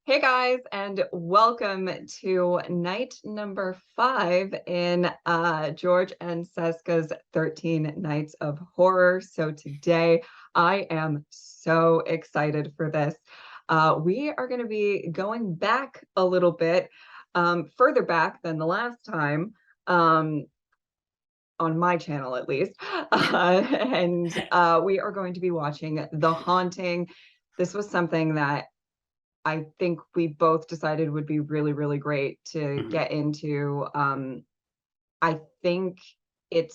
Hey guys, and welcome to night number 5 in George and Sesska's 13 Nights of Horror. So today I am so excited for this. We are going to be going back a little bit, further back than the last time, on my channel at least. And we are going to be watching The Haunting. This was something that I think we both decided would be really, really great to get into. I think it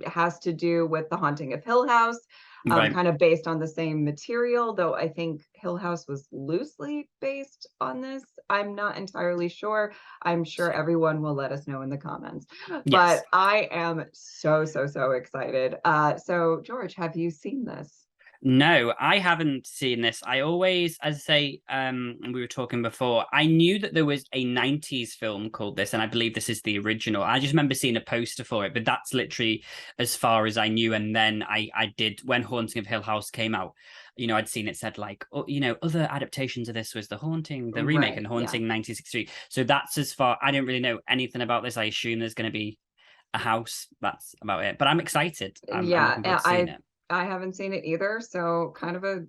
has to do with The Haunting of Hill House, Right. kind of based on the same material, though I think Hill House was loosely based on this. I'm not entirely sure. I'm sure everyone will let us know in the comments. Yes. But I am so, so, so excited. So George, have you seen this? No, I haven't seen this. I always, as I say, we were talking before, I knew that there was a 90s film called this, and I believe this is the original. I just remember seeing a poster for it, but that's literally as far as I knew. And then I did, when Haunting of Hill House came out, I'd seen it said like, other adaptations of this was The Haunting, the remake, and Haunting 1963. So that's as far, I didn't really know anything about this. I assume there's going to be a house. That's about it. But I'm excited. I'm looking forward to seeing it. I haven't seen it either, so kind of a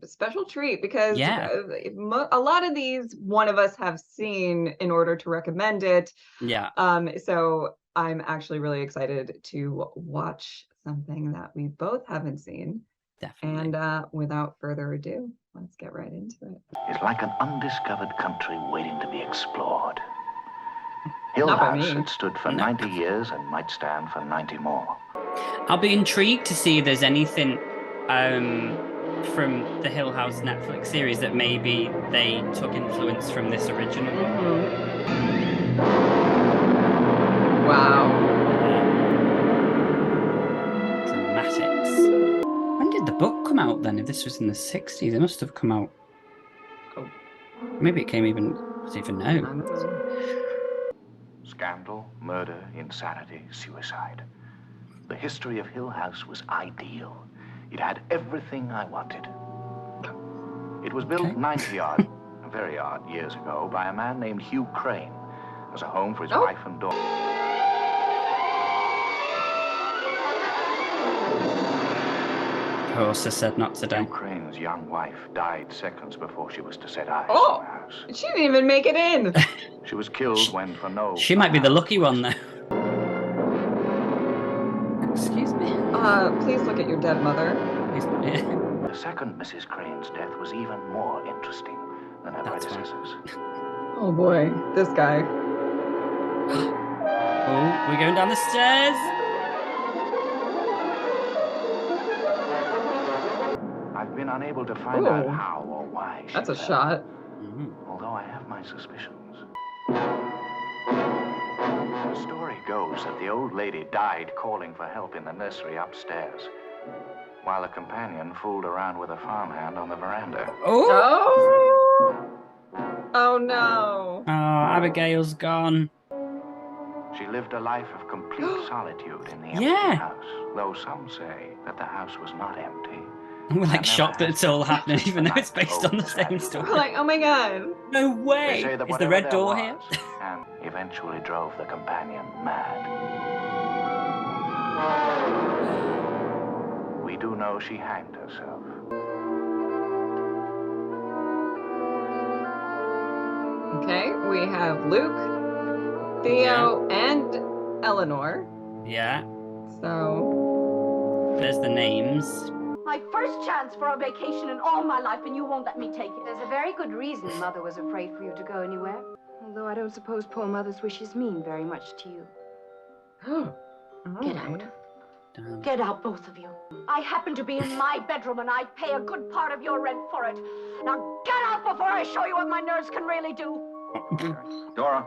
special treat because Yeah. a lot of these one of us have seen in order to recommend it. Yeah. So I'm actually really excited to watch something that we both haven't seen. Definitely. And without further ado, let's get right into it. It's like an undiscovered country waiting to be explored. Hill Not by House me. had stood for 90 years and might stand for 90 more. I'll be intrigued to see if there's anything from the Hill House Netflix series that maybe they took influence from this original. Wow. Dramatics. When did the book come out then? If this was in the 60s, it must have come out. Oh. Maybe it came even, I don't even know. I don't know. Scandal, murder, insanity, suicide. The history of Hill House was ideal. It had everything I wanted. It was built 90 odd, very odd years ago by a man named Hugh Crane as a home for his wife and daughter. Horse has said not today. Hugh Crane's young wife died seconds before she was to set eyes Oh, on the house. she didn't even make it in. She was killed when for no... She might be the lucky one, though. Excuse me? Please look at your dead mother. The second Mrs. Crane's death was even more interesting than her predecessors. Oh boy, this guy. Oh, we're going down the stairs. I've been unable to find out how or why she That's a fell, shot. although I have my suspicions. The story goes that the old lady died calling for help in the nursery upstairs, while a companion fooled around with a farmhand on the veranda. Oh! Oh no. Oh, Abigail's gone. She lived a life of complete solitude in the empty house, though some say that the house was not empty. We're like shocked that it's all happening, even though it's based on the same story. We're like, oh my god. No way! They say that Is the red door was, here? and eventually drove the companion mad. We do know she hanged herself. Okay, we have Luke, Theo, and Eleanor. Yeah. So there's the names. My first chance for a vacation in all my life, and you won't let me take it. There's a very good reason Mother was afraid for you to go anywhere. Although I don't suppose poor Mother's wishes mean very much to you. Get out. Get out, both of you. I happen to be in my bedroom, and I pay a good part of your rent for it. Now get out before I show you what my nerves can really do. Dora.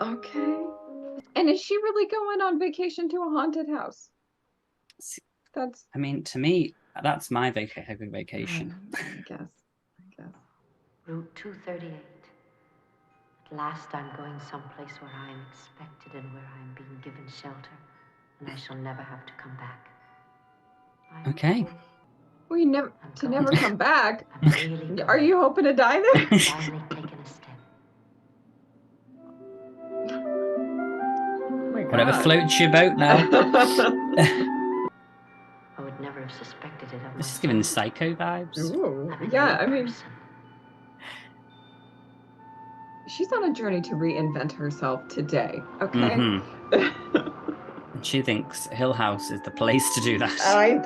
okay. And is she really going on vacation to a haunted house? That's... I mean, to me, that's my vacation. I guess. Route 238. At last I'm going someplace where I am expected and where I am being given shelter, and I shall never have to come back. Okay. Well, you never come back. I'm really going. Are you hoping to die there? I've finally taken a step. Oh my Whatever God. floats your boat now. I would never have suspected it of myself. This is giving Psycho vibes. Ooh, I'm a yeah, new I mean, person. she's on a journey to reinvent herself today, okay? And she thinks Hill House is the place to do that.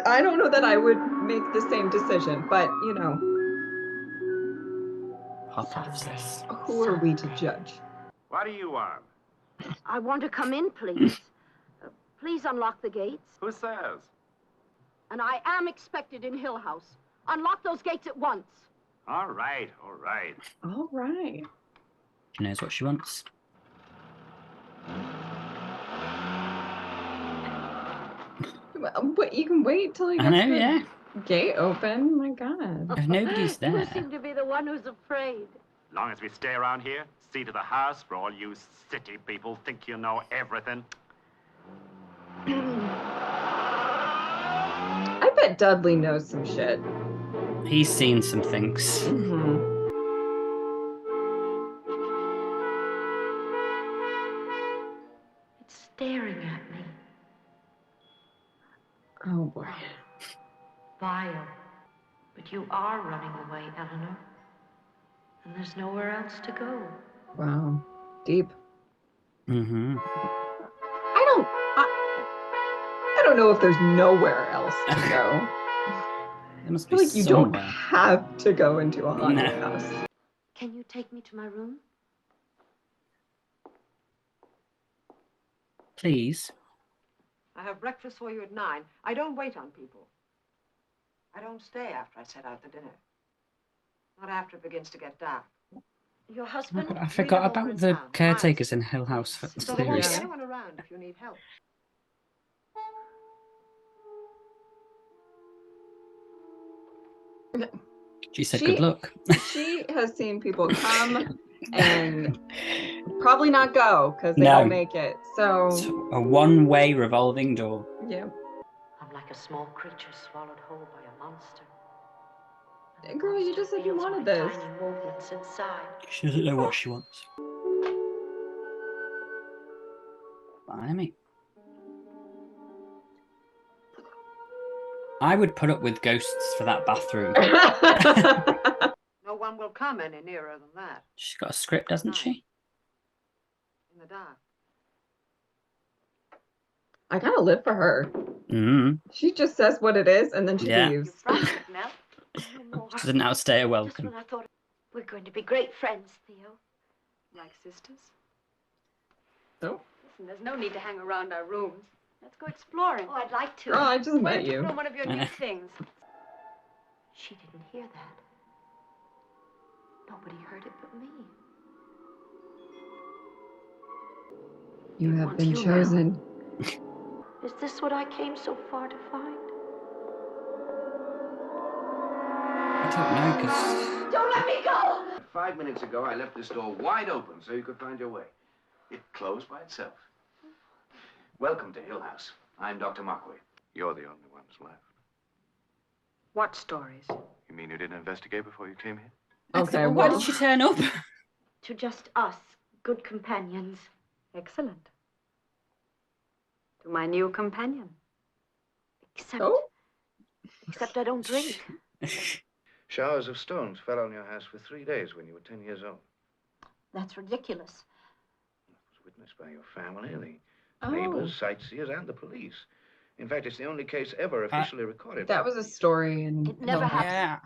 I don't know that I would make the same decision, but, you know, Hop off, sis. who are we to judge? What do you want? I want to come in, please. Please unlock the gates. Who says? And I am expected in Hill House. Unlock those gates at once. All right, all right. All right. She knows what she wants. But you can wait till you I get know, the yeah. gate open. My God. If nobody's You there. seem to be the one who's afraid. Long as we stay around here, see to the house for all you city people think you know everything. I bet Dudley knows some shit. He's seen some things. Mm-hmm. It's staring at me. Oh boy. Vile. But you are running away, Eleanor. And there's nowhere else to go. Wow. Deep. Mm-hmm. I don't know if there's nowhere else to go. There must I be feel like you somewhere. don't have to go into a haunted No. house. Can you take me to my room? Please. I have breakfast for you at 9. I don't wait on people. I don't stay after I set out the dinner. Not after it begins to get dark. Your husband? I forgot about the caretakers in Hill House for So there won't be series. anyone around if you need help. She said good luck. She has seen people come and probably not go because they No. don't make it. So, It's a one-way revolving door. yeah. I'm like a small creature swallowed whole by a monster. And the Girl, you monster just said you feels wanted my this. tiny movements inside. She doesn't know what she wants. Blimey. I would put up with ghosts for that bathroom. No one will come any nearer than that. She's got a script, hasn't she? In the dark. I gotta live for her. Mm. She just says what it is and then she Yeah. leaves. frightened, Mel? No more. She doesn't outstay her Just welcome. when I thought We're going to be great friends, Theo. Like sisters. Oh, Listen, there's no need to hang around our rooms. Let's go exploring. Oh, I'd like to. girl, I just Why met don't you you. put on one of your new things? she didn't hear that. Nobody heard it but me. You have want been you now. chosen. Is this what I came so far to find? I don't know, because... Don't let me go! 5 minutes ago, I left this door wide open so you could find your way. It closed by itself. Welcome to Hill House. I'm Dr. Markway. You're the only ones left. What stories? You mean you didn't investigate before you came here? Okay, Why well, did she turn up? To just us, good companions. Excellent. To my new companion. Except, oh, except I don't drink. Showers of stones fell on your house for 3 days when you were 10 years old. That's ridiculous. It was witnessed by your family, the oh, neighbors, sightseers, and the police. In fact, it's the only case ever officially recorded. that by was a police. story and It never happened. Yeah.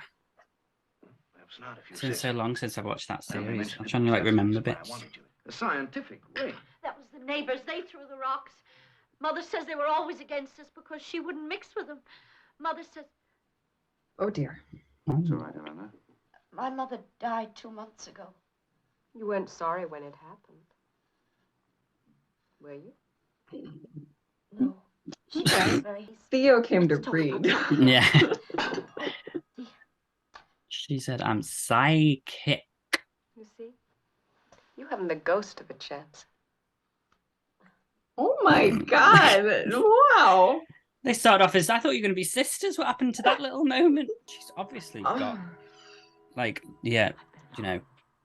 Perhaps not if you It's been say so long since I've watched that I only series. mentioned I'm it trying to like because remember that's bits. why I wanted you. A scientific ring. That was the neighbors. They threw the rocks. Mother says they were always against us because she wouldn't mix with them. Mother says... oh dear. It's all right, Eleanor. My mother died 2 months ago. You weren't sorry when it happened. Were you? No. She died very... Theo came to Let's talk read. about something Yeah. else. She said, I'm psychic. You see? You haven't the ghost of a chance. Oh my God. Wow. They started off as, I thought you were going to be sisters. What happened to that little moment? She's obviously got, like, yeah, you know,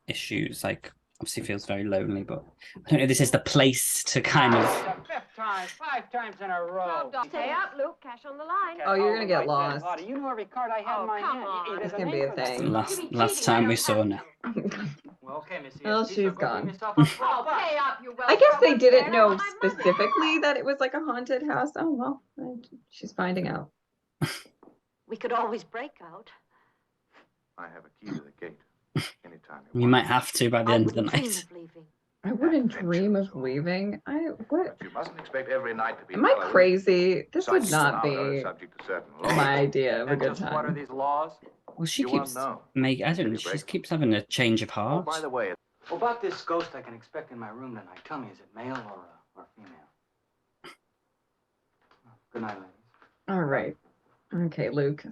issues. Like, obviously feels very lonely, but I don't know. This is the place to kind of. The 5th time, 5 times in a row. Stay up, Luke. Cash on the line. Oh, you're gonna get lost. You know every card I have in my hand. It's gonna be a thing. Last time we saw now. Well, okay, Missy. Well, she's gone. Oh, pay up, you I guess they didn't know specifically that it was like a haunted house. Oh well, she's finding out. We could always break out. I have a key to the gate. Anytime You might have to by the end of the night. I wouldn't dream of leaving. What? But you mustn't expect every night to be. Am I crazy? This would Sites not now are be subject to certain laws. my idea of a And good just what are time. these laws? Well, she You won't keeps know. I don't know. She just keeps having a change of Oh, heart. by the way, Well, about this ghost I can expect in my room tonight. Tell me, is it male or female? Good night, ladies. All right. Okay, Luke.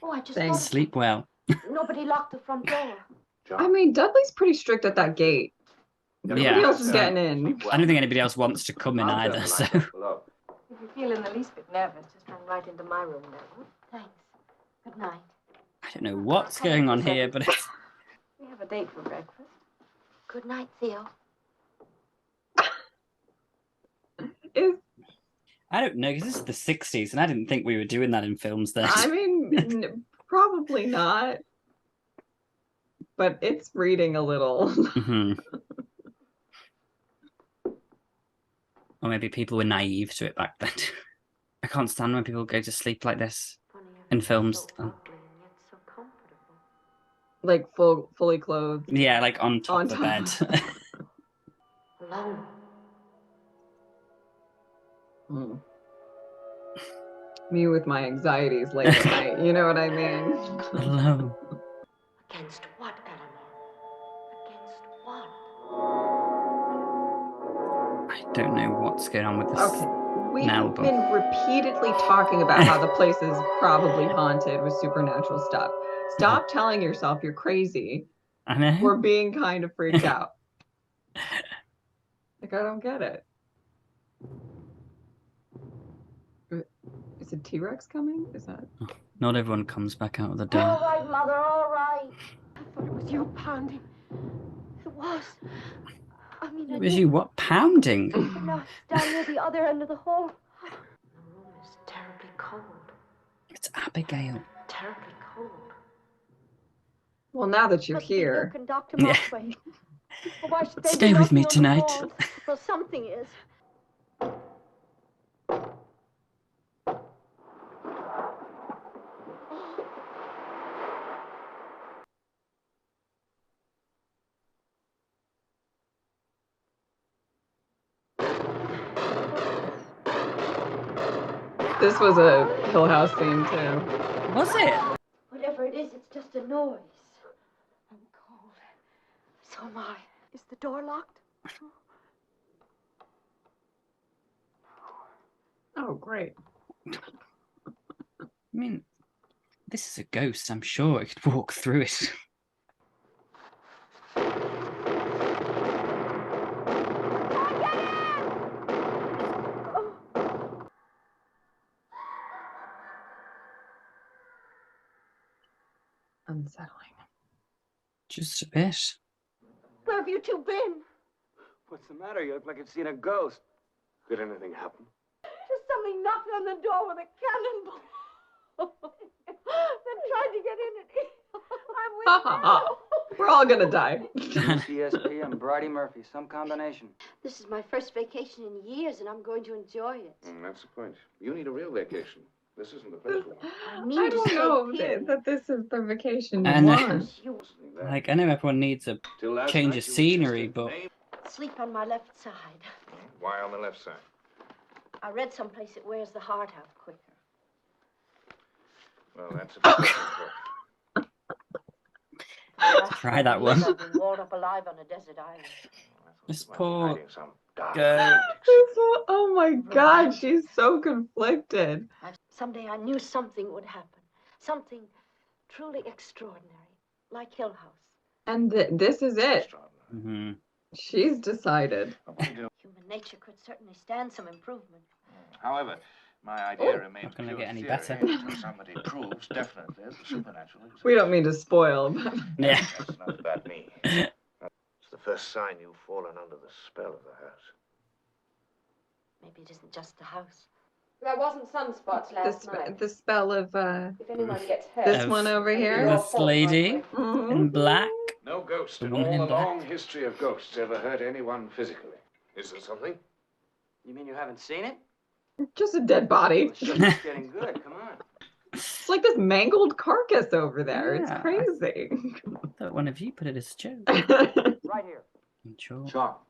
Oh, I just Thanks. thought Sleep well. nobody locked the front door. John, I mean, Dudley's pretty strict at that gate. Nobody Yeah, else is so- getting in. I don't think anybody else wants to come in I'll turn either. the So lights off below. If you feel in the least bit nervous, just run right into my room now. Thanks. Good night. I don't know what's going on here, but it's. We have a date for breakfast. Good night, Theo. Is I don't know because this is the '60s, and I didn't think we were doing that in films then. I mean, probably not. But it's reading a little. Mhm. Or maybe people were naive to it back then. I can't stand when people go to sleep like this in films. So ugly and yet so comfortable. Like fully clothed. Yeah, like on top On of the top. bed. Alone. Hmm. Me with my anxieties late at night. You know what I mean? Alone. Against what, Eleanor? Against what? I don't know what's going on with this. Okay. We've Now, been repeatedly talking about how the place is probably haunted with supernatural stuff. Stop telling yourself you're crazy. I know. We're being kind of freaked out. Like, I don't get it. Is a T-Rex coming? Is that? Not everyone comes back out of the All door. right, Mother, all right. I thought it was you pounding. It was. I mean, I Was did, you what pounding? but now it's down near the other end of the hall. The room is terribly cold. It's Abigail. Terribly cold. Well, now that you're Must be here. Luke and Dr. Yeah. Mossway. Or why should they be Stay with me knocking on the tonight. walls? Well, something is. This was a Hill House scene too. Was it? Whatever it is, it's just a noise. I'm cold. So am I. Is the door locked? Oh, great. I mean, this is a ghost. I'm sure it could walk through it. Unsettling. Just a bit. Where have you two been? What's the matter? You look like you've seen a ghost. Did anything happen? Just something knocked on the door with a cannonball. then tried to get in and I'm with Ha ha ha. We're all gonna die. CSP and Bridie Murphy, some combination. This is my first vacation in years, and I'm going to enjoy it. That's the point. You need a real vacation. This isn't the first one. I mean I to don't stay know period. that this is the vacation you And, want. You Like, I know everyone needs a Till last change night, of you scenery, insisted. but Name- sleep on my left side. Why on the left side? I read someplace it wears the heart out quicker. Well, that's a bit different. Try that one. I've been walled up alive on a desert island. This You might be poor hiding some dark girl. tactics. Oh my God, she's so conflicted. Someday I knew something would happen. Something truly extraordinary, like Hill House. And this is it. hmm She's decided. What we do- Human nature could certainly stand some improvement. However, My idea Oh, remains not gonna pure get any theory better. until somebody proves definitely the supernatural exists. We don't mean to spoil, but Yeah. That's enough about me. It's the first sign you've fallen under the spell of the house. Maybe it isn't just the house. There wasn't sunspots last night. the spell of If anyone gets hurt, this Of one over here. this lady Mhm. in black. No ghost The in woman all in the black. long history of ghosts ever hurt anyone physically. Is there something? You mean you haven't seen it? Just a dead body. Well, sure, it's getting good. Come on. It's like this mangled carcass over there. It's Yeah. crazy. I thought one of you put it as a joke. Right here. Sure. Chalk.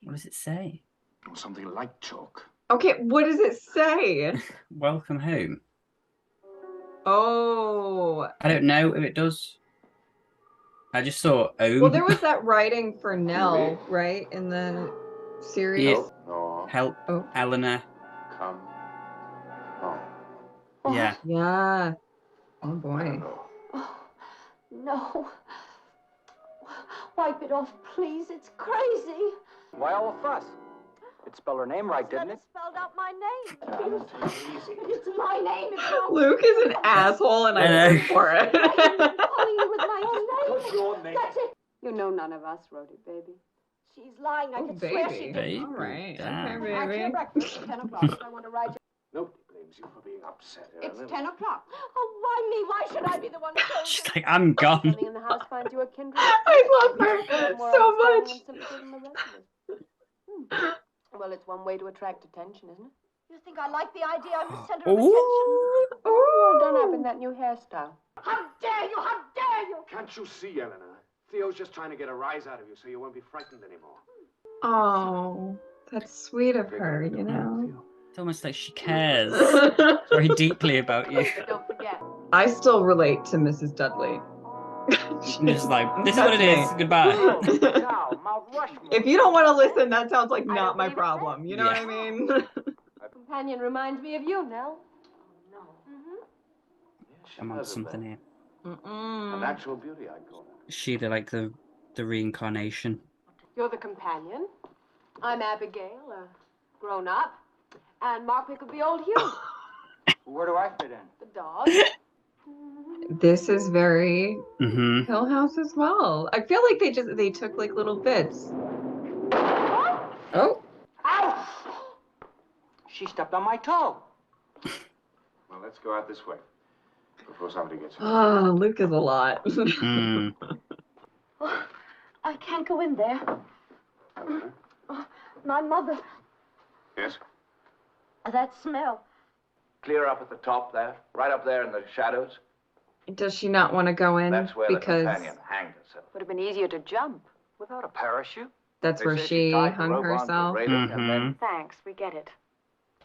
What does it say? Or something like chalk. Okay, what does it say? Welcome home. Oh. I don't know if it does. I just saw home. Well, there was that writing for Nell, right? In the series. Yeah. No. Help, Oh. Eleanor. Come. Oh. Yeah. Yeah. Oh boy. Eleanor. Oh, no. Wipe it off, please. It's crazy. Why all the fuss? It spelled her name right, Then didn't it it? spelled out my name. Take it easy. It's my name. It's not. Luke is an asshole, and I I'm know. here for it. Calling you with my own name. What's your name? That's it. You know none of us wrote it, baby. She's lying. I Oh, can swear baby. she did. Baby. All right. Damn. Okay, Have your baby. breakfast at 10 o'clock. If I want to ride you. Nobody blames you for being upset. It's Eleanor. 10 o'clock. Oh, why me? Why should I be the one chosen? She's like, I'm gone. Something in the house finds you a kindred. I love her More so understanding much. and sympathy than the rest of us. Well, it's one way to attract attention, isn't it? You think I like the idea I'm the center of attention? Ooh. Well done up in that new hairstyle. How dare you? How dare you? Can't you see, Eleanor? Theo's just trying to get a rise out of you so you won't be frightened anymore. Oh, that's sweet of her, you know. It's almost like she cares very deeply about you. But don't forget. I still relate to Mrs. Dudley. She's just like, this is what it That's is. me. Goodbye. Now, Mount Rushmore. If you don't want to listen, that sounds like I not don't my believe it's problem. You know Yeah. what I mean? Companion reminds me of you, Nell. No. She I'm on has a something bit. here. A Mm-mm. natural beauty, I'd call her. Is she the reincarnation? You're the companion. I'm Abigail, grown up. And Mark will be old Hugh, Where do I fit in? the dog. This is very Mm-hmm. Hill House as well. I feel like they took like little bits. Oh, Ouch! She stepped on my toe. Well, let's go out this way before somebody gets hurt. oh, Luke is a lot. Mm. Oh, I can't go in there. Eleanor? Oh, my mother. Yes? That smell. Clear up at the top there, right up there in the shadows. Does she not want to go in That's where because the companion hanged herself. Would have been easier to jump. Without a parachute? that's They where say she tied the hung rope onto the herself? railing and then Mhm. Thanks, we get it.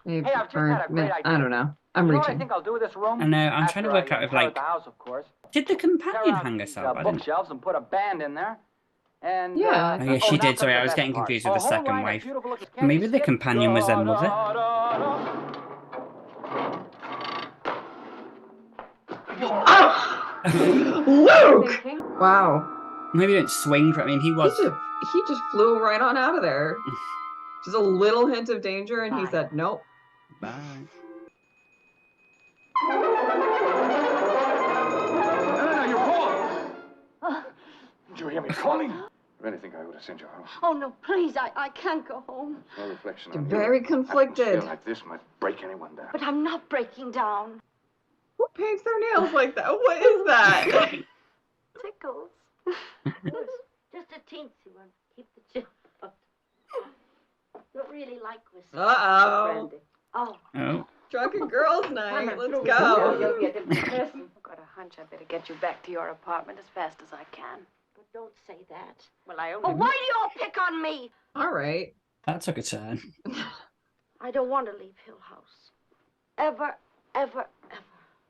Maybe, Hey, I've just or, had a great I idea. don't know. I'm You know what I reaching. think I'll do with this room? I know, I'm trying to work out if, tear like, the house, of course. Did the Tear companion out hang these, herself? I didn't. bookshelves and put a band in there. And Yeah. Oh, yeah, she now did. Sorry, comes I the was best getting part. confused A with the whole second line of wife. beautiful looking Maybe the skips. companion was her mother. Luke! Wow. Maybe don't swing for. I mean, he was. He just flew right on out of there. Just a little hint of danger, and he said, nope. Bye. Eleanor, you're home! Did you hear me calling? I really think I would have sent you home. Oh, no, please. I can't go home. No reflection You're on very you. conflicted. Atmosphere like this might break anyone down. But I'm not breaking down. Who paints their nails like that? What is that? Tickles. Just a teensy one. Keep the chill out. Don't really like whiskey. Uh-oh. Brandy. Oh. Oh. Drunken girls night. I'm Let's through with go. you. You'll be a different person. I've got a hunch I better get you back to your apartment as fast as I can. But don't say that. Well, I Oh, only... why do you all pick on me? All right. That took a turn. I don't want to leave Hill House. Ever, ever, ever.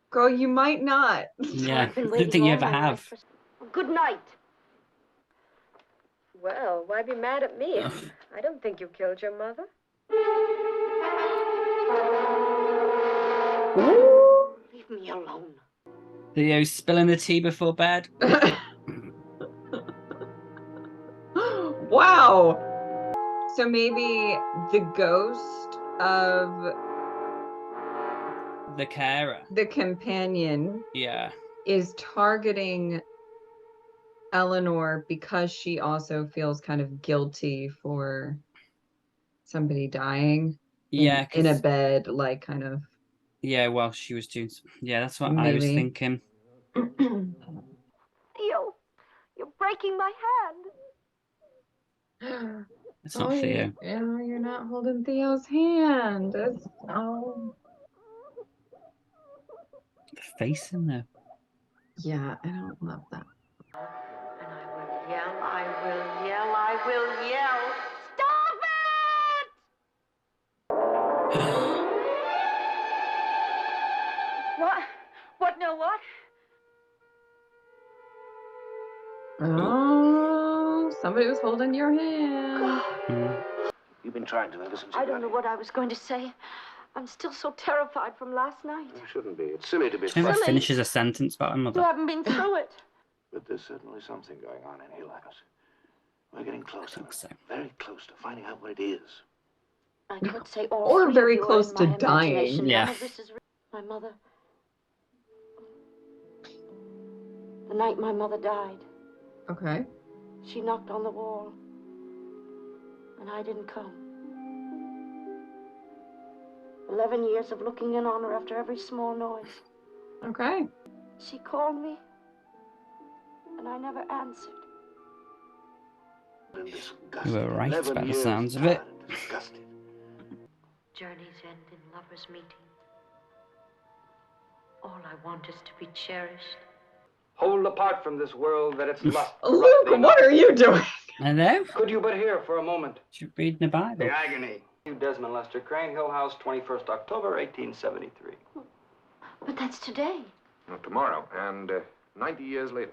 Girl, you might not. Yeah, I've been I don't waiting think you all ever my life have. for- Good night. Well, why be mad at me? I don't think you killed your mother. Leave me alone. Theo spilling the tea before bed. Wow. So maybe the ghost of the carer, the companion, yeah, is targeting Eleanor because she also feels kind of guilty for somebody dying yeah, in a 'cause- bed, like kind of. yeah. Well, she was doing. Yeah, that's what I was Maybe. thinking. Theo, you're breaking my hand. It's not Theo. Yeah, you're not holding Theo's hand. Oh. The face in there. Yeah, I don't love that. And I will yell, I will yell, I will yell. Stop it! What? What? No, what? Oh, somebody was holding your hand. You've been trying to ever since you I got don't know here. what I was going to say. I'm still so terrified from last night. You shouldn't be. It's silly to be She never frightened. finishes a sentence about her You mother. haven't been through it. But there's certainly something going on in Hill House. We're getting closer. So. Very close to finding out what it is. I can't say all Or three very of you are close in to my dying. imagination. Yeah. None of this is my mother. The night my mother died, Okay. she knocked on the wall, and I didn't come. 11 years of looking in on her after every small noise. Okay. She called me, and I never answered. And disgusted. You were right 11 by the years sounds of it. tired and disgusted. Journeys end in lovers' meeting. All I want is to be cherished. Hold apart from this world that its lust. Luke, what are you doing? Hello? Could you but hear for a moment? She's reading the Bible. The agony. You, Desmond Lester Crane, Hill House, 21st October, 1873. But that's today. Not tomorrow, and 90 years later.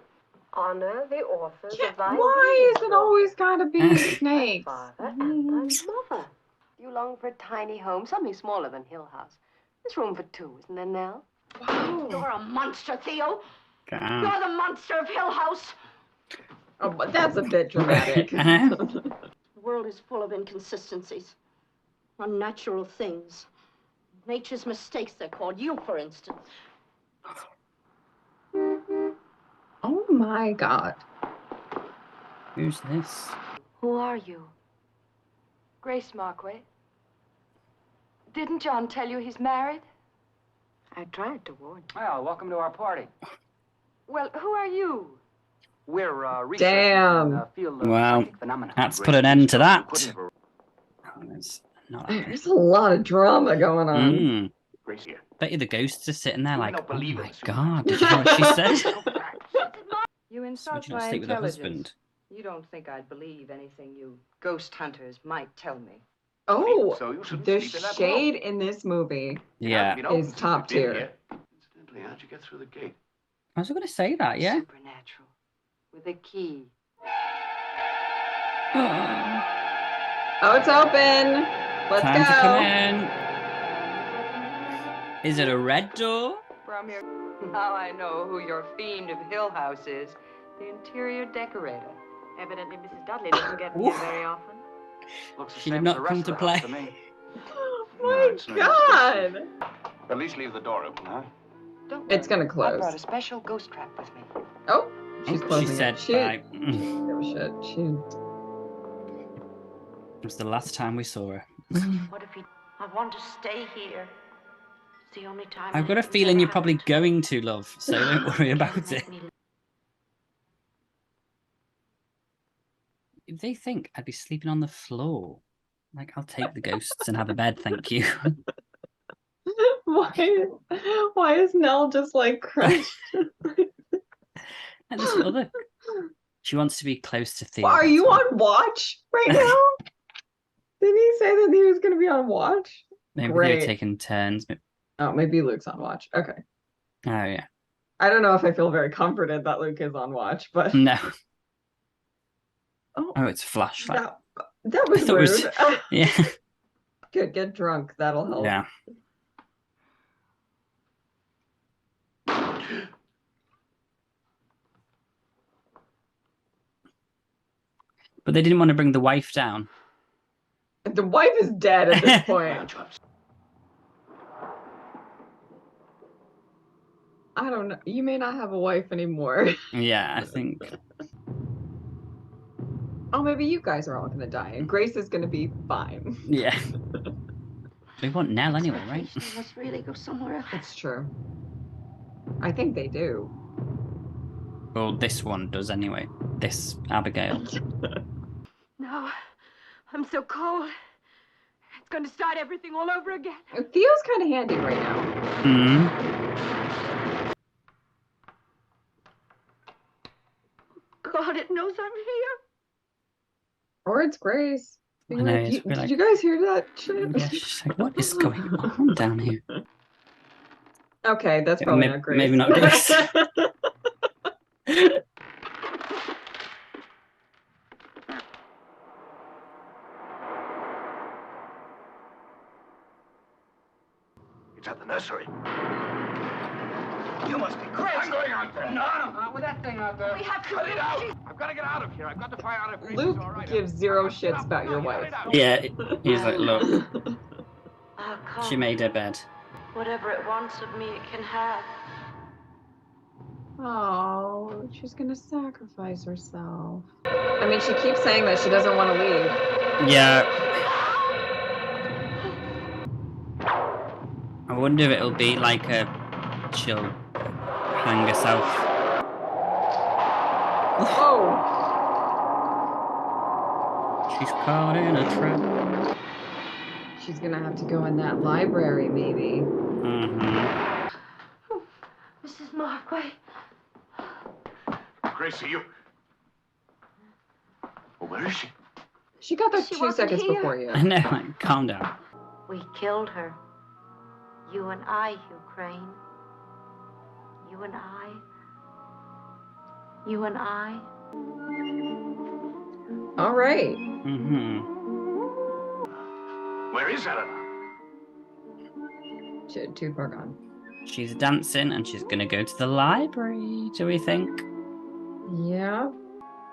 Honor the authors Yeah, of thy why is deeds, it always gotta be snakes? father and thy mother. You long for a tiny home, something smaller than Hill House. There's room for two, isn't there, Nell? You're a monster, Theo. God. You're the monster of Hill House. Oh, but that's a bit dramatic. The world is full of inconsistencies, unnatural things. Nature's mistakes, they're called. You, for instance. Oh my God. Who's this? Who are you? Grace Markway. Didn't John tell you he's married? I tried to warn you. Well, welcome to our party. Well, who are you? We're researchers Damn. in the field of Well, psychic phenomena. that's put an end to that. Couldn't have- Oh, it's not happening. There's a lot of drama going on. Mm. Grace here. Bet you the ghosts are sitting there You like, don't oh believe in my the God, did you hear what she said? You Would insult you not my sleep with her intelligence. husband? You don't think I'd believe anything you ghost hunters might tell me. Oh, So you shouldn't the sleep in that shade room. in this movie. Yeah. It hasn't been open Is since top we've been tier. here. Incidentally, how'd you get through the gate? I was going to say that, yeah. Supernatural. With a key. Oh, it's open. Let's Time to come go. in. Is it a red door? From your... Now I know who your fiend of Hill House is. The interior decorator. Evidently, Mrs. Dudley doesn't get in here very often. Looks the She same did as not the rest come of to the house play. me. Oh No, my it's no use, Stacy. God. At least leave the door open, huh? Don't It's worry. gonna close. I brought a special ghost trap with me. Oh, she's She closing said it. She bye. doesn't give a shit. It was the last time we saw her. What if he... I want to stay here. It's the only time... I've got a feeling you're probably going to, love, so don't worry about it. If they think I'd be sleeping on the floor, like, I'll take the ghosts and have a bed, thank you. Why is Nell just like crushed? And this other... She wants to be close to Theo. Are that's you why. on watch right now? Didn't he say that he was going to be on watch? Maybe they Great. were taking turns. Oh, maybe Luke's on watch. Okay. Oh, yeah. I don't know if I feel very comforted that Luke is on watch, but No. oh, Oh, it's a flashlight. that was I thought it was- rude. Yeah. Good, get drunk. That'll help. Yeah. But they didn't want to bring the wife down. The wife is dead at this point. I don't know. You may not have a wife anymore. Yeah, I think. Oh, maybe you guys are all gonna die, and Grace is gonna be fine. Yeah. We want Nell anyway, right? Let's really go somewhere else. It's true. I think they do. Well, this one does anyway. This Abigail. No, I'm so cold. It's going to start everything all over again. Theo's kind of handy right now. God, it knows I'm here. Or it's Grace. Being I know, like, it's did like- you guys hear that shit? Yeah, she's like, what is going on down here? Okay, that's probably not Grace. Maybe not Grace. It's at the nursery. You must be crazy. I'm going out there. No. With that thing out there. We have to Cut it out. I've got to get out of here. I've got to find out if Grace is Luke all right. gives zero shits about your wife. Yeah, he's like, look, I'll come. she made her bed. Whatever it wants of me, it can have. Oh, she's gonna sacrifice herself. I mean, she keeps saying that she doesn't want to leave. Yeah. I wonder if it'll be like a she'll hang herself. Oh, She's caught in a trap. she's gonna have to go in that library, maybe. Mm-hmm. Mrs. Markway. Gracie, you. Well, where is she? She got there She 2 wasn't seconds here. before you. I know, like, calm down. We killed her. You and I, Hugh Crane. You and I. You and I. All right. Mm-hmm. Where is Eleanor? Too far gone. She's dancing and she's gonna go to the library, do we think? Yeah.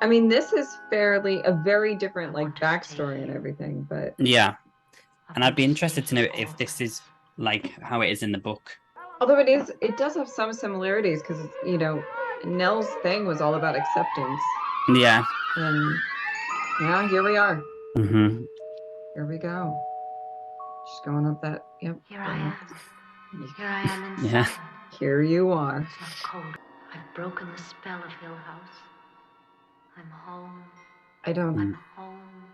I mean, this is a very different, like, backstory and everything, but Yeah. And I'd be interested to know if this is like how it is in the book. although it does have some similarities because, you know, Nell's thing was all about acceptance. Yeah. And yeah, here we are. Mm-hmm. Here we go. She's going up that, yep. Here I am. Here I am inside. Yeah. Here you are. It's not cold. I've broken the spell of Hill House. I'm home. I don't. I'm home.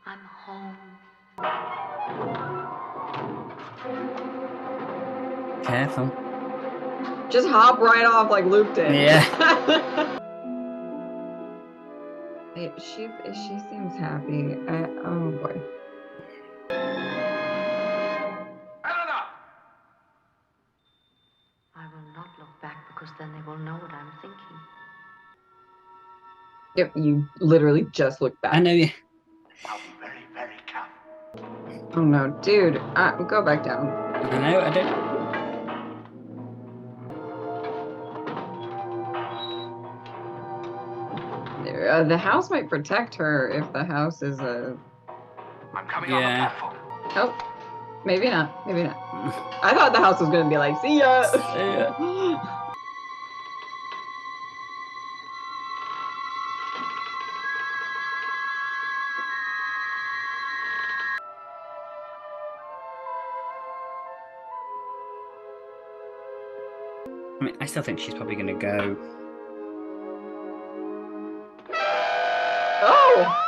I'm home. Careful. Just hop right off like Luke did. Yeah. She seems happy. Oh boy. Eleanor! I will not look back because then they will know what I'm thinking. Yep, you literally just looked back. I know you. I'll be very, very careful. Oh no, dude. Go back down. I know, I don't. The house might protect her if the house is a... I'm coming on the Yeah. platform. Oh, maybe not. Maybe not. I thought the house was going to be like, see ya. I mean, I still think she's probably gonna go. Oh!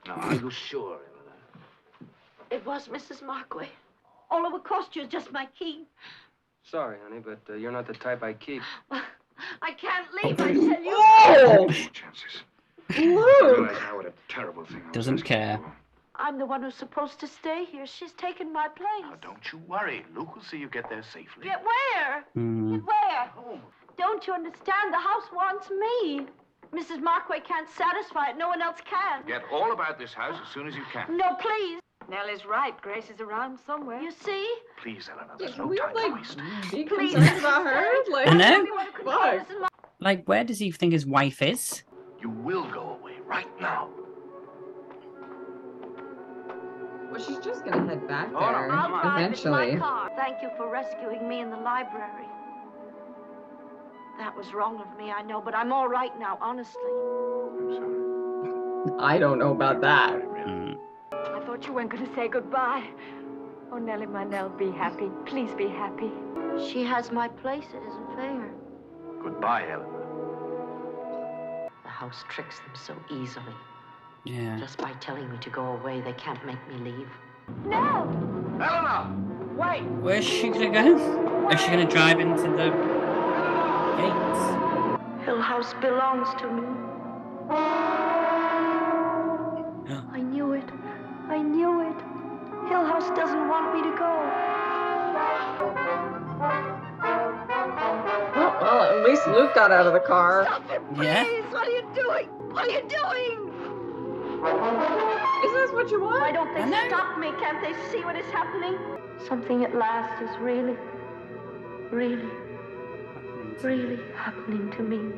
Now, are you sure, Eleanor? It was Mrs. Markway. All it would cost you is just my key. Sorry, honey, but you're not the type I keep. I can't leave, I tell you. Oh! More chances. I Luke! realize now what a terrible thing I was Doesn't asking care. for. I'm the one who's supposed to stay here. She's taken my place. Now, don't you worry. Luke will see you get there safely. Get where? Mm. Get where? Don't you understand? The house wants me. Mrs. Markway can't satisfy it. No one else can. Get all about this house as soon as you can. No, please. Nellie's right. Grace is around somewhere. You see? Please, Eleanor, Yeah, there's can no we time to like waste. be Please, concerned about her? Like, I know. fuck. Like, where does he think his wife is? You will go away right now. Well, she's just gonna head back Oh, no, there come I'll on. drive. It's my eventually. car. Thank you for rescuing me in the library. That was wrong of me, I know, but I'm all right now, honestly. I'm sorry. I don't know about that. Sorry, really. Mm. I thought you weren't going to say goodbye. Oh, Nellie, my Nell, be happy. Please be happy. She has my place. It isn't fair. Goodbye, Eleanor. The house tricks them so easily. Yeah. Just by telling me to go away, they can't make me leave. No! Eleanor! Wait! Where's she gonna go? Is she gonna drive into the gates? Hill House belongs to me. I knew it. I knew it. Hill House doesn't want me to go. Well, at least Luke got out of the car. Stop it, please! Yeah. What are you doing? What are you doing? Is this what you Why want? don't I they know. stop me? Can't they see what is happening? Something at last is really, really, really happening to me.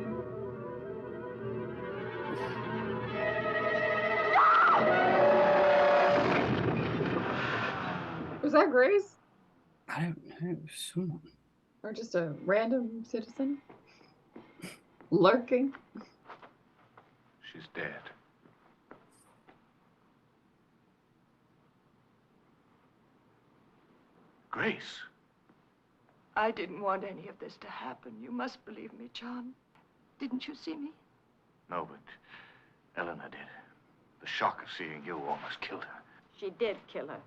Was that Grace? I don't know. Someone. Or just a random citizen? Lurking? She's dead. Grace. I didn't want any of this to happen. You must believe me, John. Didn't you see me? No, but Eleanor did. The shock of seeing you almost killed her. She did kill her.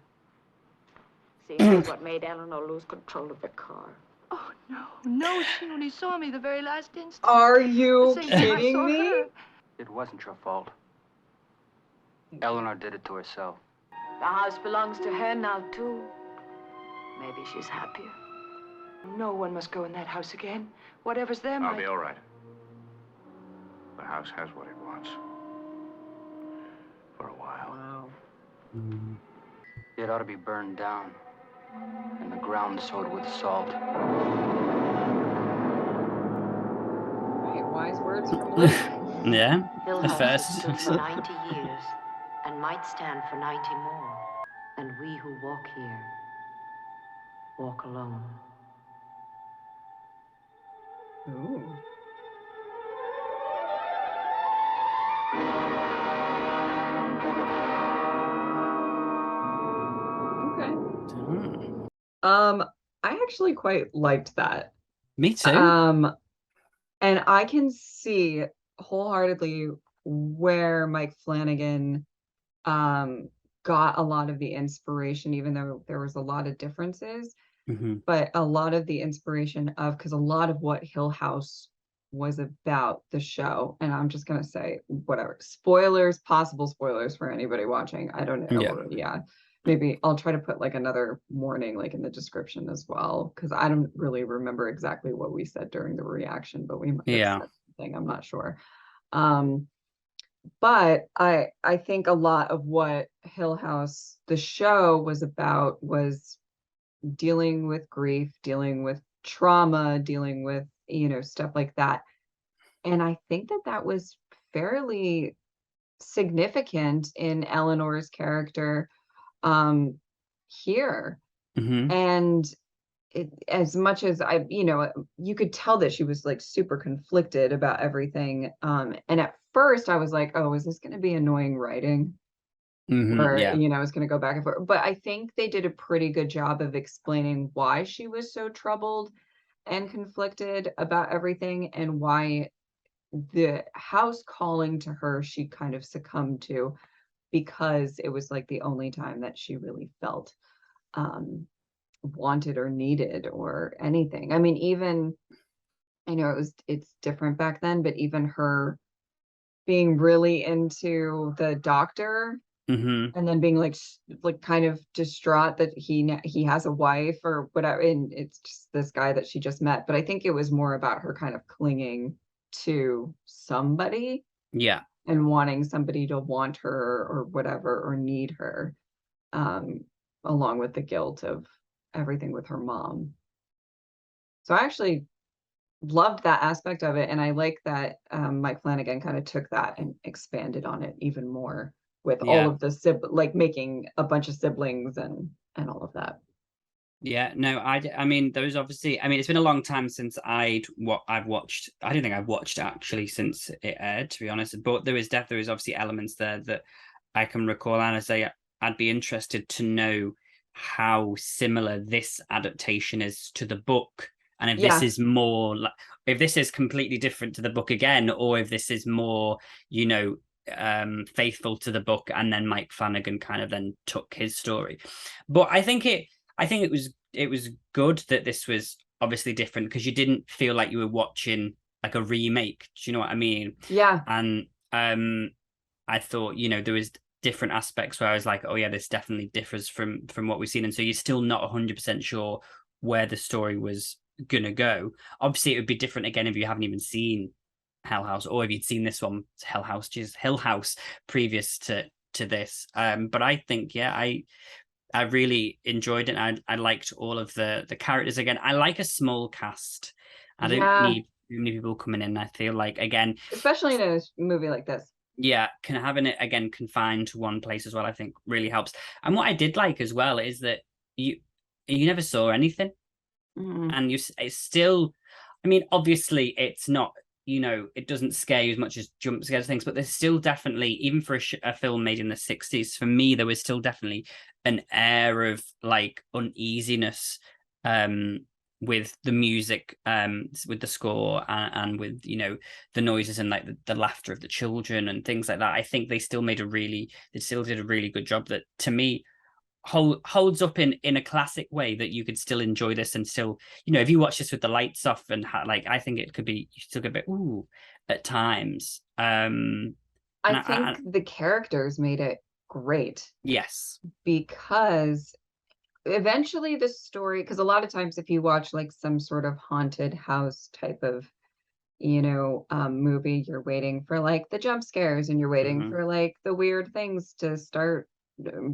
Seeing is what made Eleanor lose control of the car. Oh, no. No, she only saw me the very last instant. Are you The same time I kidding saw me? her. It wasn't your fault. Eleanor did it to herself. The house belongs to her now, too. Maybe she's happier. No one must go in that house again. Whatever's there I'll might... be all right. The house has what it wants. For a while. Wow. It ought to be burned down. And the ground sowed with salt. Right, wise words from Luke. Yeah. Hill The House first. has stood for 90 years and might stand for 90 more. And we who walk here walk alone. Ooh. Okay. I actually quite liked that. Me too. And I can see wholeheartedly where Mike Flanagan got a lot of the inspiration, even though there was a lot of differences, but a lot of the inspiration of, because a lot of what Hill House was about, the show, and I'm just gonna say whatever spoilers, possible spoilers for anybody watching. I don't know. Yeah. Maybe I'll try to put like another warning like in the description as well, because I don't really remember exactly what we said during the reaction, but we might have said something, I'm not sure. But I think a lot of what Hill House, the show, was about was dealing with grief, dealing with trauma, dealing with, stuff like that. And I think that was fairly significant in Eleanor's character here. And as much as you could tell that she was like super conflicted about everything. And at first I was like, oh, is this going to be annoying writing? Or, it's going to go back and forth. But I think they did a pretty good job of explaining why she was so troubled and conflicted about everything, and why the house calling to her, she kind of succumbed to, because it was like the only time that she really felt wanted or needed or anything. I mean, even I know it's different back then, but even her being really into the doctor and then being like kind of distraught that he has a wife or whatever, and it's just this guy that she just met. But I think it was more about her kind of clinging to somebody, and wanting somebody to want her or whatever, or need her. along with the guilt of everything with her mom. So I actually loved that aspect of it, and I like that Mike Flanagan kind of took that and expanded on it even more with all Yeah. of the like making a bunch of siblings and all of that. Yeah, no, I mean, there was obviously, I mean, it's been a long time since I've watched. I don't think I've watched actually since it aired, to be honest. But there is obviously elements there that I can recall, and I say I'd be interested to know how similar this adaptation is to the book, and if this Yeah. is more like, if this is completely different to the book again, or if this is more, faithful to the book, and then Mike Flanagan kind of then took his story. But I think it was good that this was obviously different, because you didn't feel like you were watching like a remake. Do you know what I mean? Yeah. And I thought, there was different aspects where I was like, oh yeah, this definitely differs from what we've seen. And so you're still not 100% sure where the story was gonna go. Obviously, it would be different again if you haven't even seen Hell House, or if you'd seen this one, Hell House, previous to this. But I think, yeah, I really enjoyed it. I liked all of the characters again. I like a small cast. I don't Yeah. need too many people coming in. I feel like, again, Especially in a movie like this. yeah, having it again confined to one place as well, I think really helps. And what I did like as well is that you never saw anything, and it's still, I mean, obviously it's not, it doesn't scare you as much as jump scares things, but there's still definitely, even for a film made in the 60s, for me there was still definitely an air of like uneasiness with the music, with the score, and with the noises, and like the laughter of the children and things like that. I think they still did a really good job that, to me, holds up in a classic way, that you could still enjoy this, and still, if you watch this with the lights off, and like, I think it could be, you still get a bit ooh at times. I think the characters made it great. Yes. Because eventually the story, because a lot of times if you watch like some sort of haunted house type of movie, you're waiting for like the jump scares, and you're waiting for like the weird things to start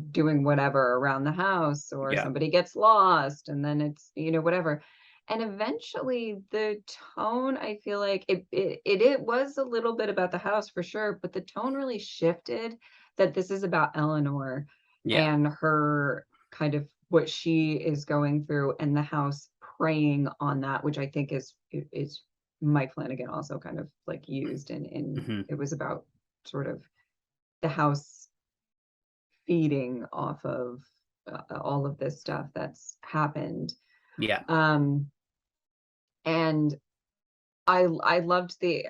doing whatever around the house, or somebody gets lost, and then it's whatever. And eventually the tone, I feel like it was a little bit about the house for sure, but the tone really shifted, that this is about Eleanor and her kind of what she is going through, and the house preying on that, which I think is Mike Flanagan also kind of like used in it was about sort of the house feeding off of all of this stuff that's happened. Yeah. And I loved the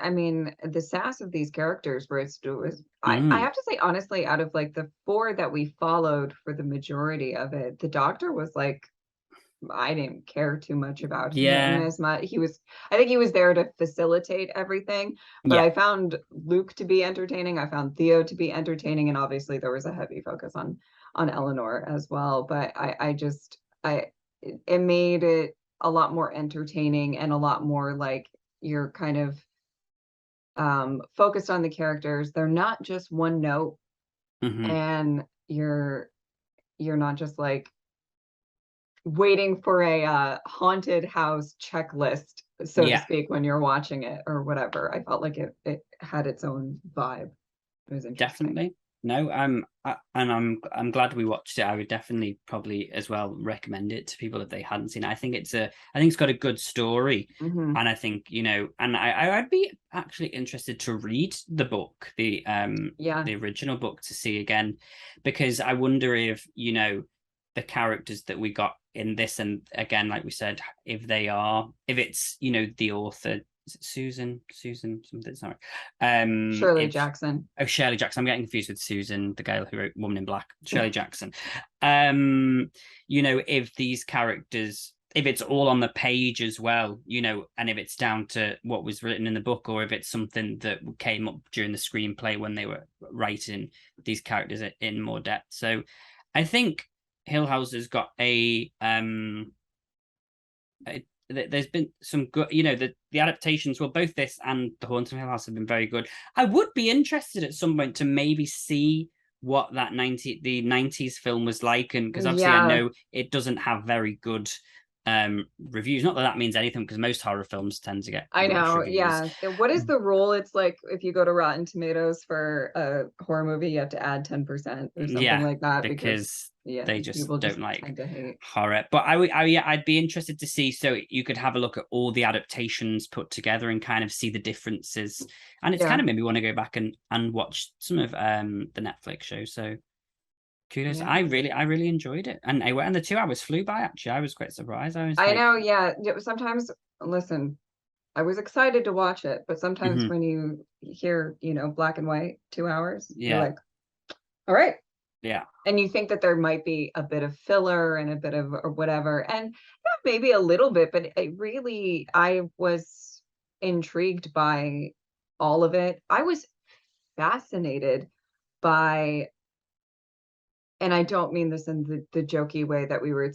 sass of these characters, where it was I have to say, honestly, out of like the 4 that we followed for the majority of it, the doctor was like, I didn't care too much about him as much. I think he was there to facilitate everything, but I found Luke to be entertaining. I found Theo to be entertaining, and obviously there was a heavy focus on Eleanor as well. But it made it a lot more entertaining, and a lot more like you're kind of focused on the characters. They're not just one note, and you're not just like waiting for a haunted house checklist, so to speak, when you're watching it or whatever. I felt like it had its own vibe. It was interesting. Definitely. No, I'm glad we watched it. I would definitely probably as well recommend it to people if they hadn't seen it. I think it's got a good story, and I think and I'd be actually interested to read the book, the original book, to see again, because I wonder if the characters that we got in this, and again, like we said, if it's the author, Susan something, sorry, Shirley Jackson. Oh, Shirley Jackson. I'm getting confused with Susan, the girl who wrote Woman in Black. Shirley Jackson. If these characters, if it's all on the page as well, and if it's down to what was written in the book, or if it's something that came up during the screenplay when they were writing these characters in more depth. So I think Hill House has got there's been some good, the adaptations, well, both this and The Haunted Hill House have been very good. I would be interested at some point to maybe see what that the 90s film was like, and because obviously I Yeah. know it doesn't have very good reviews. Not that that means anything, because most horror films tend to get I rubbish know, reviews. yeah. What is the rule? It's like if you go to Rotten Tomatoes for a horror movie, you have to add 10% or something Yeah, like that because yeah, they just people don't just like tend to hate. horror. But yeah, I'd be interested to see, so you could have a look at all the adaptations put together and kind of see the differences. And it's Yeah. kind of made me want to go back and watch some of the Netflix shows. So kudos. Yeah. I really enjoyed it. And the 2 hours flew by, actually. I was quite surprised. I was I like, know, yeah. Sometimes, listen, I was excited to watch it, but sometimes Mhm. when you hear, black and white 2 hours, you're Yeah. like, all right. Yeah. And you think that there might be a bit of filler and a bit of or whatever, and yeah, maybe a little bit, but I was intrigued by all of it. I was fascinated by, and I don't mean this in the jokey way that we were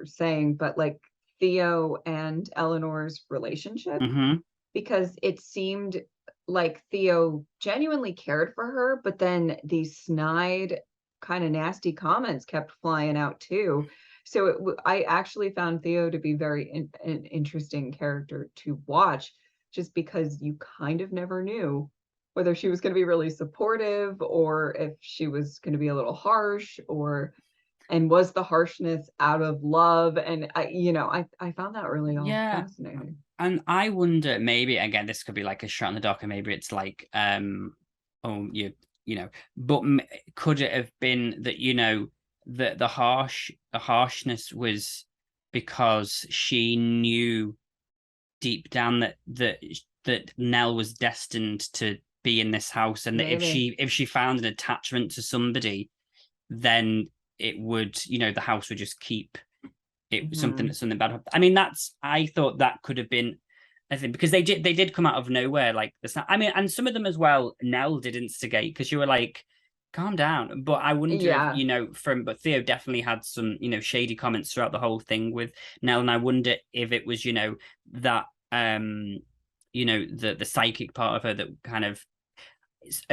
saying, but like Theo and Eleanor's relationship, hmm because it seemed like Theo genuinely cared for her, but then these snide, kind of nasty comments kept flying out too. So I actually found Theo to be an interesting character to watch, just because you kind of never knew whether she was going to be really supportive or if she was going to be a little harsh, and was the harshness out of love. And I found that really all Yeah. fascinating. And I wonder, maybe again, this could be like a shot in the dark, and maybe it's like, oh, but could it have been that, that the harshness was because she knew deep down that Nell was destined to be in this house, and that Maybe. if she found an attachment to somebody, then it would, the house would just keep it something bad. I mean, I thought that could have been a thing, because they did come out of nowhere, like this. I mean, and some of them as well, Nell did instigate, because you were like, calm down. But I wonder if, Yeah. but Theo definitely had some, shady comments throughout the whole thing with Nell. And I wonder if it was, that the psychic part of her that kind of,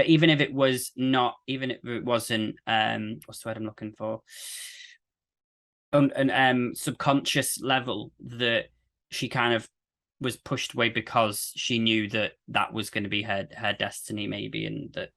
even if it was not, even if it wasn't, what's the word I'm looking for? An subconscious level, that she kind of was pushed away because she knew that that was going to be her destiny, maybe, and that,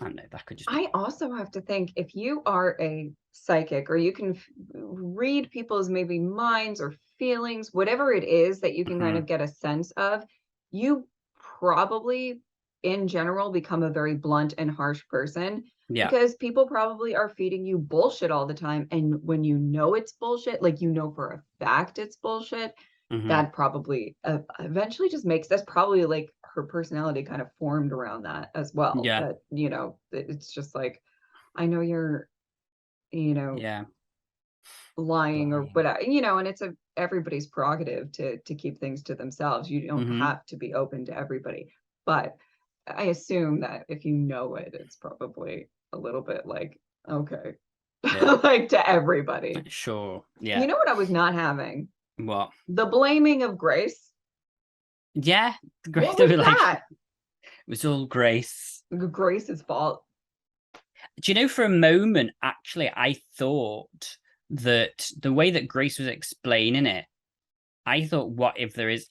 I don't know, that could just be. I also have to think, if you are a psychic, or you can read people's maybe minds or feelings, whatever it is that you can kind of get a sense of, you probably in general become a very blunt and harsh person, Yeah. because people probably are feeding you bullshit all the time. And when you know it's bullshit, like for a fact it's bullshit, that probably eventually just that's probably like her personality kind of formed around that as well. Yeah. That, it's just like, I know you're, Yeah. lying or whatever, and it's everybody's prerogative to keep things to themselves. You don't have to be open to everybody. But I assume that if you know it, it's probably a little bit like, okay, Yeah. like to everybody. Sure. Yeah. You know what I was not having? What? The blaming of Grace. Yeah. What was that? It was all Grace. Grace's fault. Do you know, for a moment, actually, I thought that the way that Grace was explaining it, I thought, what if it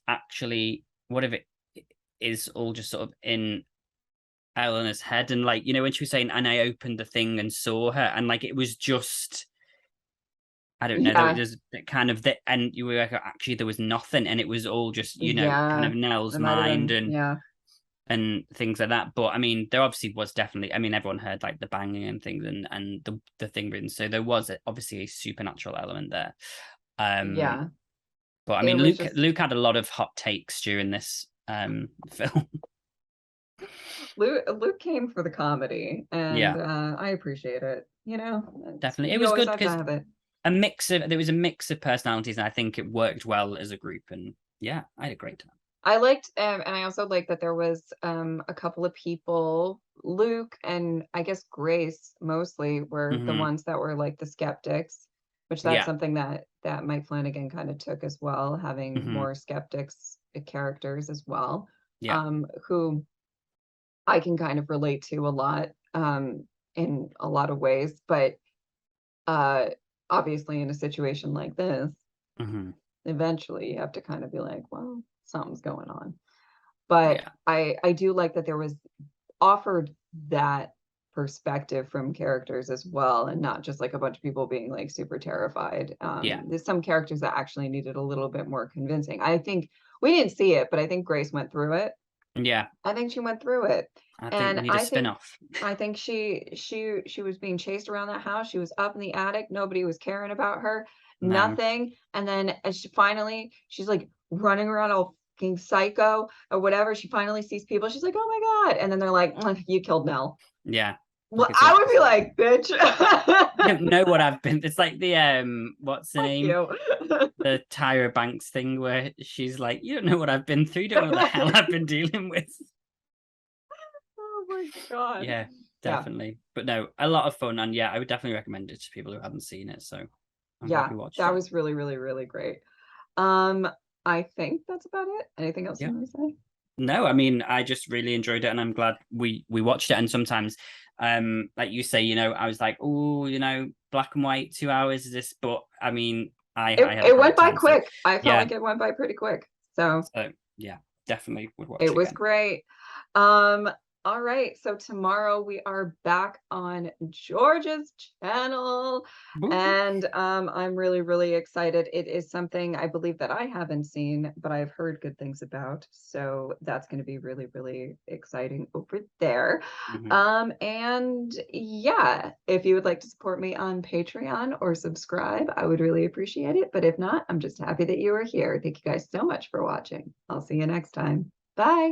is all just sort of in Eleanor's head? And like, when she was saying, and I opened the thing and saw her, and like, it was just, I don't know, Yeah. there's kind of that, and you were like, actually, there was nothing, and it was all just, Yeah. kind of Nell's It might have mind, been, yeah. and things like that. But I mean, there obviously was definitely, I mean, everyone heard like the banging and things, and the thing written, so there was obviously a supernatural element there. Yeah. But I It mean, was Luke had a lot of hot takes during this film. Luke came for the comedy, and Yeah. I appreciate it. Definitely, it you was always good have to because have it. there was a mix of personalities, and I think it worked well as a group. And yeah, I had a great time. I liked, and I also liked that there was a couple of people, Luke and I guess Grace mostly, were the ones that were like the skeptics, which that's something that Mike Flanagan kind of took as well, having more skeptics characters as well, Yeah. who I can kind of relate to a lot, in a lot of ways, but obviously in a situation like this, eventually you have to kind of be like, well, something's going on. But I do like that there was offered that perspective from characters as well, and not just like a bunch of people being like super terrified. There's some characters that actually needed a little bit more convincing. I think we didn't see it, but I think Grace went through it. I think she went through it. I think we need a spin-off. I think she was being chased around that house. She was up in the attic. Nobody was caring about her. Nothing. And then as she's like running around all fucking psycho or whatever. She finally sees people. She's like, oh my God. And then they're like, you killed Nell. Yeah. Well, I would be like, bitch. You don't know what I've been. It's like the what's the name? The Tyra Banks thing where she's like, you don't know what I've been through. You don't know what the hell I've been dealing with. Oh my God. Yeah, definitely. But no, a lot of fun, and I would definitely recommend it to people who haven't seen it. So that was really, really, really great. I think that's about it. Anything else you want to say? No, I mean, I just really enjoyed it, and I'm glad we watched it. And sometimes, like you say, I was like, oh, black and white, 2 hours is this, but I mean, it went by quick. I felt like it went by pretty quick. So yeah, definitely would watch it. It was great. All right, so tomorrow we are back on George's channel, and I'm really, really excited. It is something I believe that I haven't seen, but I've heard good things about, so that's going to be really, really exciting over there. And yeah, if you would like to support me on Patreon or subscribe, I would really appreciate it. But if not, I'm just happy that you are here. Thank you guys so much for watching. I'll see you next time. Bye.